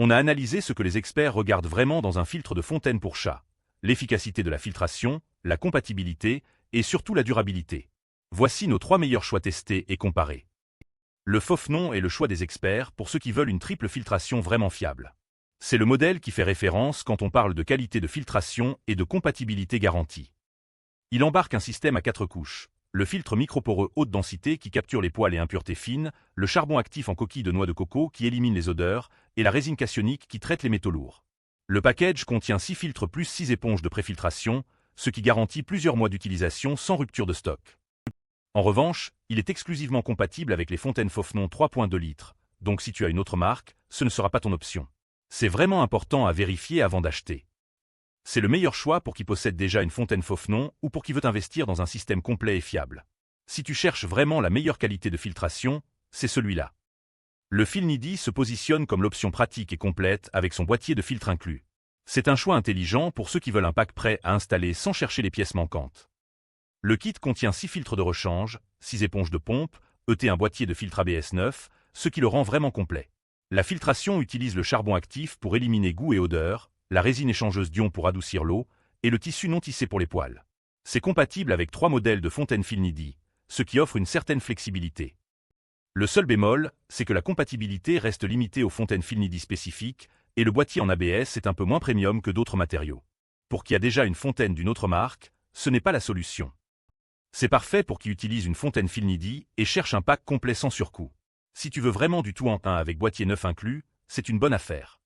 On a analysé ce que les experts regardent vraiment dans un filtre de fontaine pour chat: l'efficacité de la filtration, la compatibilité et surtout la durabilité. Voici nos 3 meilleurs choix testés et comparés. Le Fofnon est le choix des experts pour ceux qui veulent une triple filtration vraiment fiable. C'est le modèle qui fait référence quand on parle de qualité de filtration et de compatibilité garantie. Il embarque un système à 4 couches: le filtre microporeux haute densité qui capture les poils et impuretés fines, le charbon actif en coquille de noix de coco qui élimine les odeurs, et la résine cationique qui traite les métaux lourds. Le package contient 6 filtres plus 6 éponges de préfiltration, ce qui garantit plusieurs mois d'utilisation sans rupture de stock. En revanche, il est exclusivement compatible avec les fontaines Fofnon 3.2 litres, donc si tu as une autre marque, ce ne sera pas ton option. C'est vraiment important à vérifier avant d'acheter. C'est le meilleur choix pour qui possède déjà une fontaine Fofnon ou pour qui veut investir dans un système complet et fiable. Si tu cherches vraiment la meilleure qualité de filtration, c'est celui-là. Le Filnidi se positionne comme l'option pratique et complète avec son boîtier de filtre inclus. C'est un choix intelligent pour ceux qui veulent un pack prêt à installer sans chercher les pièces manquantes. Le kit contient 6 filtres de rechange, 6 éponges de pompe, et un boîtier de filtre ABS 9, ce qui le rend vraiment complet. La filtration utilise le charbon actif pour éliminer goût et odeur, la résine échangeuse d'ion pour adoucir l'eau, et le tissu non tissé pour les poils. C'est compatible avec 3 modèles de fontaine Filnidi, ce qui offre une certaine flexibilité. Le seul bémol, c'est que la compatibilité reste limitée aux fontaines Filnidi spécifiques, et le boîtier en ABS est un peu moins premium que d'autres matériaux. Pour qui a déjà une fontaine d'une autre marque, ce n'est pas la solution. C'est parfait pour qui utilise une fontaine Filnidi et cherche un pack complet sans surcoût. Si tu veux vraiment du tout en un avec boîtier neuf inclus, c'est une bonne affaire.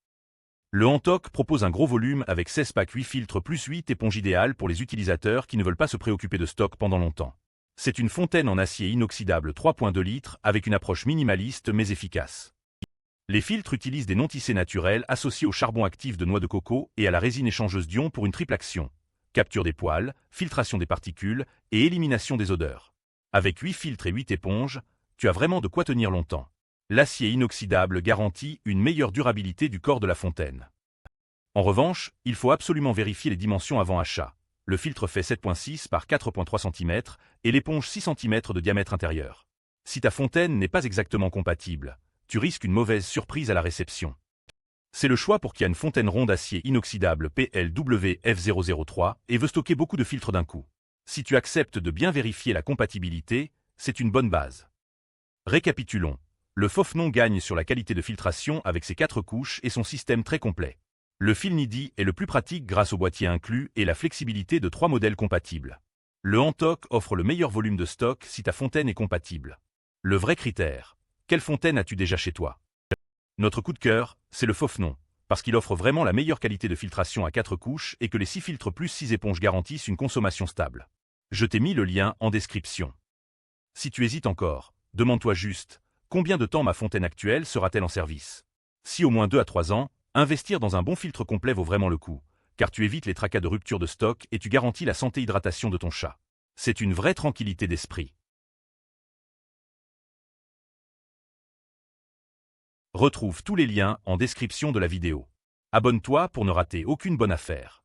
Le Hantok propose un gros volume avec 16 packs 8 filtres plus 8 éponges idéales pour les utilisateurs qui ne veulent pas se préoccuper de stock pendant longtemps. C'est une fontaine en acier inoxydable 3.2 litres avec une approche minimaliste mais efficace. Les filtres utilisent des non tissés naturels associés au charbon actif de noix de coco et à la résine échangeuse d'ion pour une triple action: capture des poils, filtration des particules et élimination des odeurs. Avec 8 filtres et 8 éponges, tu as vraiment de quoi tenir longtemps. L'acier inoxydable garantit une meilleure durabilité du corps de la fontaine. En revanche, il faut absolument vérifier les dimensions avant achat. Le filtre fait 7.6 par 4.3 cm et l'éponge 6 cm de diamètre intérieur. Si ta fontaine n'est pas exactement compatible, tu risques une mauvaise surprise à la réception. C'est le choix pour qui a une fontaine ronde acier inoxydable PLWF003 et veut stocker beaucoup de filtres d'un coup. Si tu acceptes de bien vérifier la compatibilité, c'est une bonne base. Récapitulons. Le Fofnon gagne sur la qualité de filtration avec ses 4 couches et son système très complet. Le Filnidi est le plus pratique grâce au boîtier inclus et la flexibilité de 3 modèles compatibles. Le Hantok offre le meilleur volume de stock si ta fontaine est compatible. Le vrai critère: quelle fontaine as-tu déjà chez toi? Notre coup de cœur, c'est le Fofnon, parce qu'il offre vraiment la meilleure qualité de filtration à 4 couches et que les 6 filtres plus 6 éponges garantissent une consommation stable. Je t'ai mis le lien en description. Si tu hésites encore, demande-toi juste: combien de temps ma fontaine actuelle sera-t-elle en service? Si au moins 2 à 3 ans, investir dans un bon filtre complet vaut vraiment le coup, car tu évites les tracas de rupture de stock et tu garantis la santé-hydratation de ton chat. C'est une vraie tranquillité d'esprit. Retrouve tous les liens en description de la vidéo. Abonne-toi pour ne rater aucune bonne affaire.